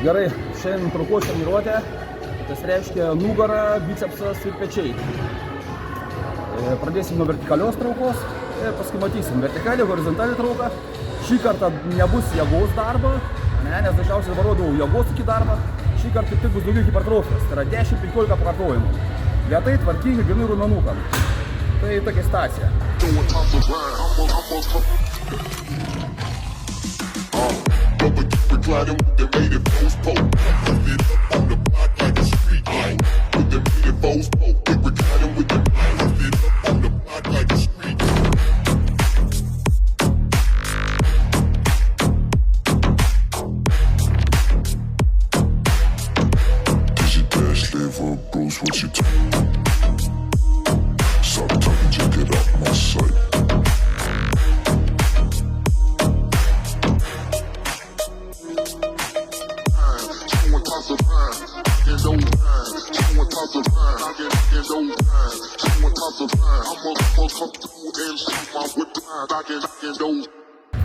Gerai, šiandien traukos treniruotė, tas reiškia nugara, bicepsas ir pečiai. Pradėsim nuo vertikalios traukos ir paskui matysim vertikalią, horizontalią trauką. Šį kartą nebus jėgos darbo, nes dažniausiai dabar rodau jėgos iki darbą. Šį kartą tik bus daugiau hipertrofijos, tai yra 10-15 pakartojimų. Lėtai, tvarkingai, grynai raumenukam. Tai tokia situacija.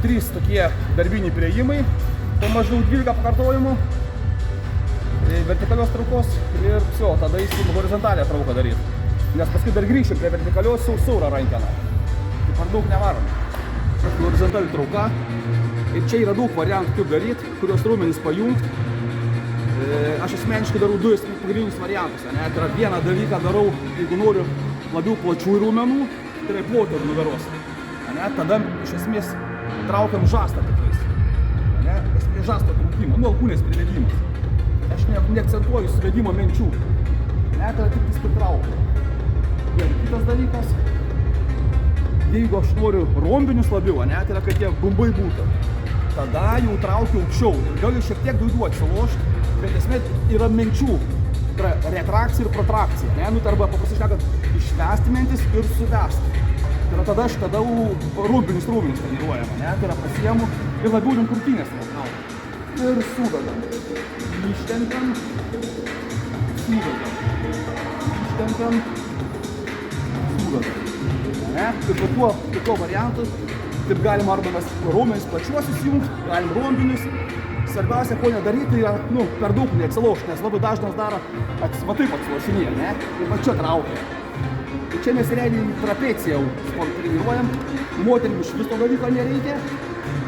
Trys tokie darbiniai priėjimai, po maždaug 12 pakartojimų vertikalios traukos ir viso, tada įsim horizontalią trauką daryti. Nes paskui dar grįšim prie vertikalios siaurą rankeną. Tai per daug nevarom. Horizontali trauka. Ir čia yra daug variantų, kaip daryti, kurios raumenis pajungti. Aš asmeniškai darau du pagrindinius variantus. Tai yra vieną dalyką darau, jeigu noriu labiau plačių raumenų, tai yra plotį ir nugaros. Tada iš esmės traukiam žastą tikrais. Esmės žasto traukimą, alkūnės privedimą. Aš neakcentuoju suvedimo minčių. Tada tik vis pritraukiu. Ir kitas dalykas, jeigu aš noriu rombinius labiau, tai yra, kad tie gumbai būtų, tada jau traukiu aukščiau. Galiu šiek tiek daugiau atsilošti, bet esmė yra minčių. Tai yra retrakcija ir protrakcija. Arba pasišnekant, išvesti mintis ir suvesti. Tai yra tada aš rombinius treniruojama. Tai yra pasiemu ir labiau link krūtinės traukiu. Ir sudedam. Ištempiam. Sudedam. Ištempiam. Sudedam. Ir tuo variantu, taip galima arba mes raumenis plačiuosius jungt, galim rombinius. Svarbiausia, ko nedaryti, yra per daug neatsilaužti, nes labai dažnas daro va taip atsilošinėje, ir va čia traukia. Tai čia mes realiai trapeciją jau treniruojam, moterim iš viso dalyko nereikia.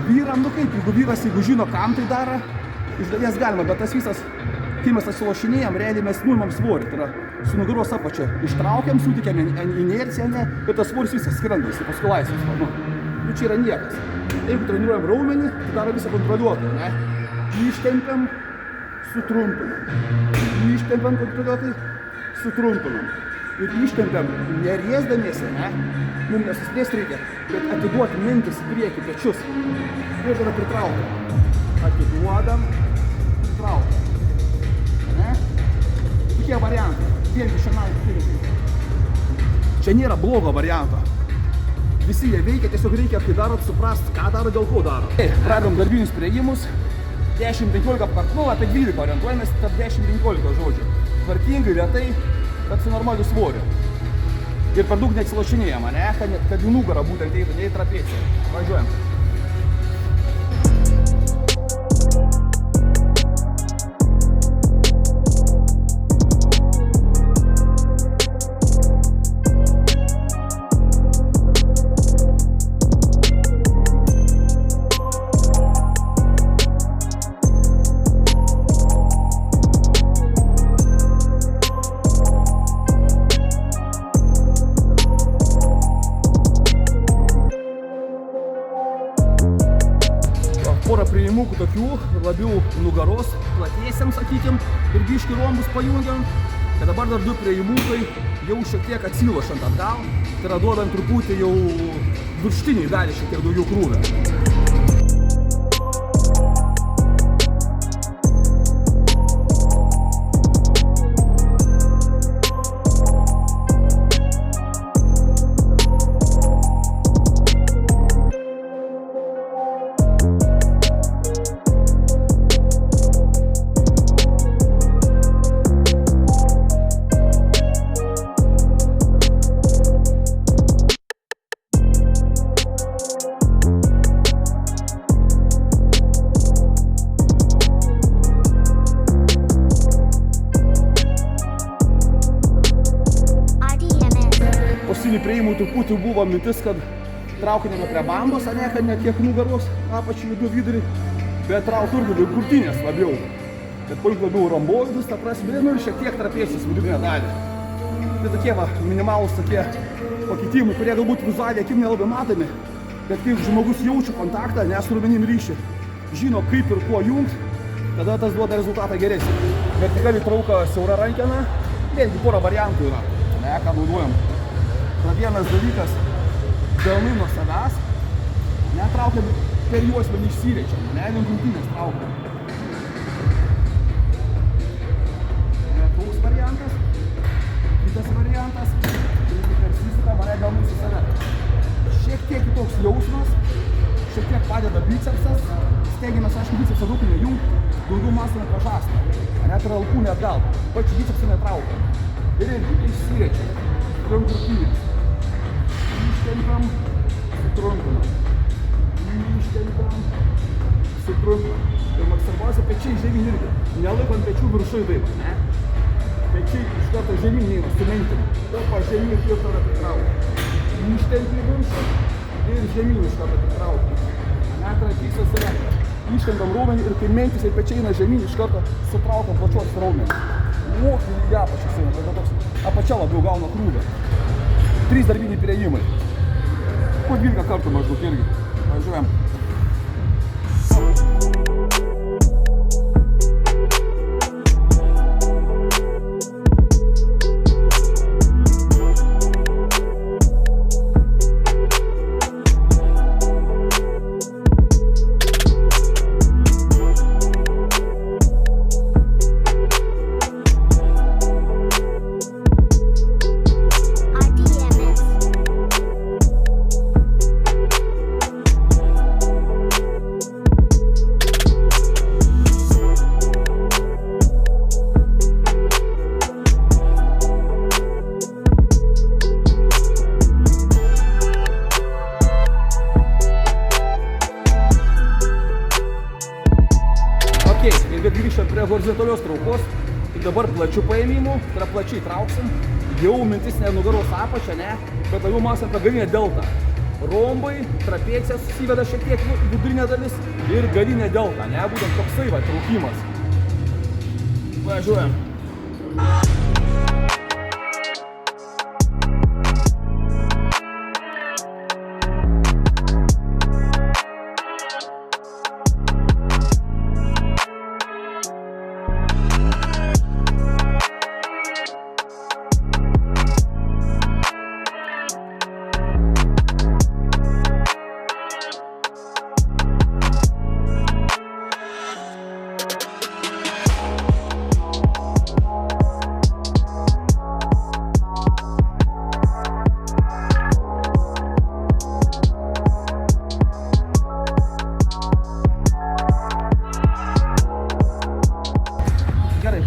Vyram, kaip, jeigu žino, kam tai daro, iš dalies galima, bet tas visas, kai mes atsilošinėjam, realiai mes nuimam svorį, tai yra su nugaros apačia ištraukiam, sutikiam inerciją, ir tas svoris visas skrenda, jis paskui laisvas. Čia yra niekas. Jeigu treniruojam raumenį, tai daro visą kontroliuotą, Ištempiam, sutrumpinam. Ištempiam kontroliuotai, sutrumpinam. Ir ištempiam neriesdamiesi, mums nesusidės reikia, bet atiduoti mintis prieki pečius. Ir tada pritraukiam. Atiduodam, pritraukiam. Tokie variantai. Vėlgi šiandien. Čia nėra blogo varianto. Visi jie veikia, tiesiog reikia, kai darot, suprast, ką daro, dėl ko daro. Pradedam darbinius priėjimus. 10-15 pakartojimų, apie 12 orientuojamės tarp 10-15 žodžių. Tvarkingai, lėtai, bet su normaliu svoriu. Ir per daug neatsilošinėjama, kad jų nugarą būtent eitų, ne į trapeciją. Važiuojam. Porą priėjimukų tokių, labiau nugaros, platiesiam, sakykim, ir biškį rombus pajungiam. Tai dabar dar du priėjimukai jau šiek tiek atsilošant atgal, tai yra duodant truputį jau viršutiniai dalį šiek tiek daugiau krūvio. prieimu truputį buvo mintis, kad traukinėme prie bambos, ane, kad ne tiek nugaros apačių judu vidurį, bet traukiu irgi krūtinės labiau. Bet paimk labiau romboidus, ta prasme, nu ir šiek tiek trapėsis vidurinę dalį. Tai tokie va, minimalūs tokie pakitimai, kurie galbūt vizualiai akim nelabai matomi, bet kai žmogus jaučia kontaktą, nes raumenim ryšį, žino kaip ir kuo jungt, tada tas duoda rezultatą geresnį. Vertikali trauka siaura rankena, vėlgi porą variantų yra, ne, ką naudojam. Tai vienas dalykas, delnai nuo savęs, netraukiam per juosmenį išsireičiam, ne, link krūtinės traukiam. Toks variantas, kitas variantas, persisita mane delnus į save. Šiek tiek kitoks jausmas, šiek tiek padeda bicepsas, stengiamės, aišku, bicepsą daug nejungt, daugiau mąstame apie žastą, net ir alkūnę atgal, pačiu bicepsą netraukiam. Ir irgi išsiriečiam, link krūtinės, ištempiam, sutrumpinam, ištempiam, sutrumpinam. Ir svarbiausia, pečiai žemyn irgi, nelaikant pečių viršui taip, ne? Pečiai iš karto žemyn neina, sumentinam. Opa, žemyn ir tada pritraukia. Ištempi viršų ir žemyn iš karto pritraukia. Net yra tikslas yra. Ištempiam raumenį ir kai mentis ir pečiai eina žemyn, iš karto sutraukiam plačios raumenį. Ir apačios eina, tada toks apačia labiau gauna krūvę. 3 darbiniai priėjimai. Po 12 kartų maždaug irgi. Važiuojam. Ir grįžtam prie horizontalios traukos, tai dabar plačių paėmimų, tai yra plačiai trauksim, jau mintis ne nugaros apačia, ne, bet labiau mąstam apie galinę deltą. Rombai, trapėcija susiveda šiek tiek vidurinė dalis ir galinė delta, ne, būtent toksai va traukimas. Važiuojam.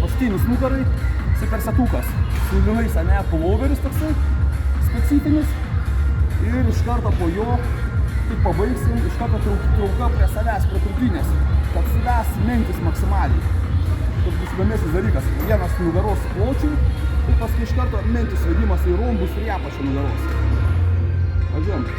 Paskutinis nugarai, supersetukas, su linais, ane, pulloveris toksai, specifinis. Ir iš karto po jo, tik pabaigsim, iš karto trauka prie savęs, prie krūtinės, kad suves mentis maksimaliai. Toks bus įdomesnis dalykas, vienas nugaros pločiui, ir paskui iš karto mentis vedimas į rombus ir į apačią nugaros. Važiuojam.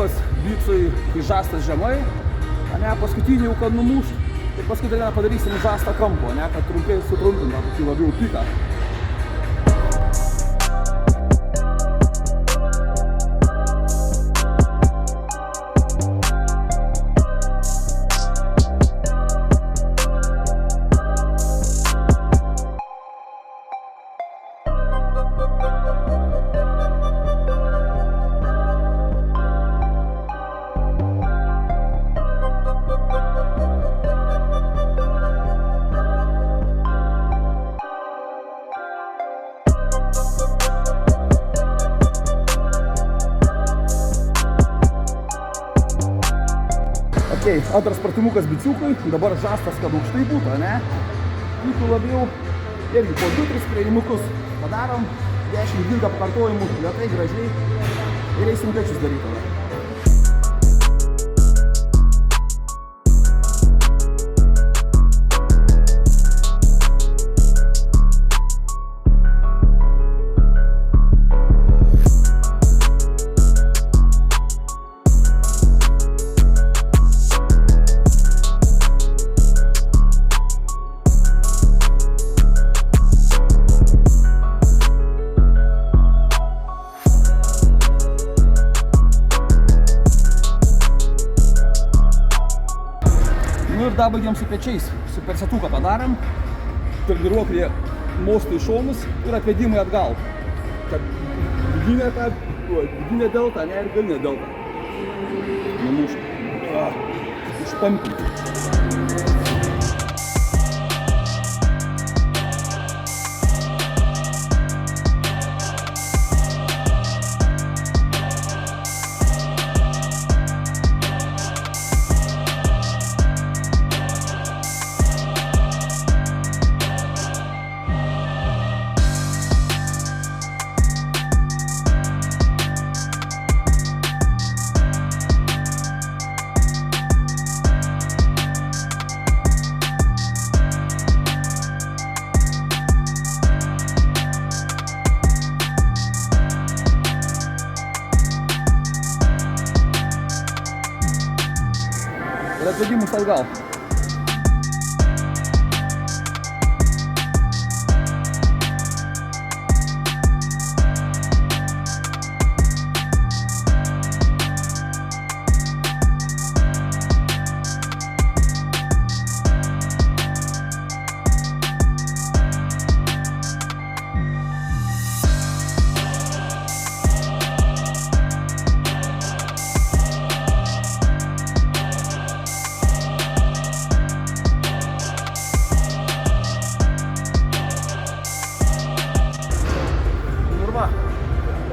pratimukas bipsui, kai žastas žemai, ane, paskutinį jau kad numuš, ir paskui dar padarysim žastą kampo, ane, kad trumpiai sutrumpinta, tokį labiau piką. Okay, antras pratimukas biciukui, dabar žastas, kad aukštai būtų, ne? Būtų labiau, irgi po 2-3 prieimukus padarom, 10-12 pakartojimų, lėtai, gražiai, ir eisim pečius daryti. Nu ir dar baigiam su pečiais, su persetuką padarėm, treniruoklėje mostų į šonus ir atvedimai atgal. Kad vidinė delta, ne, ir galinė delta. Numušt. Išpampinti. Ir atvedimus atgal.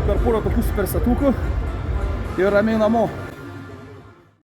Per porą tokių persetukų ir ramiai namo.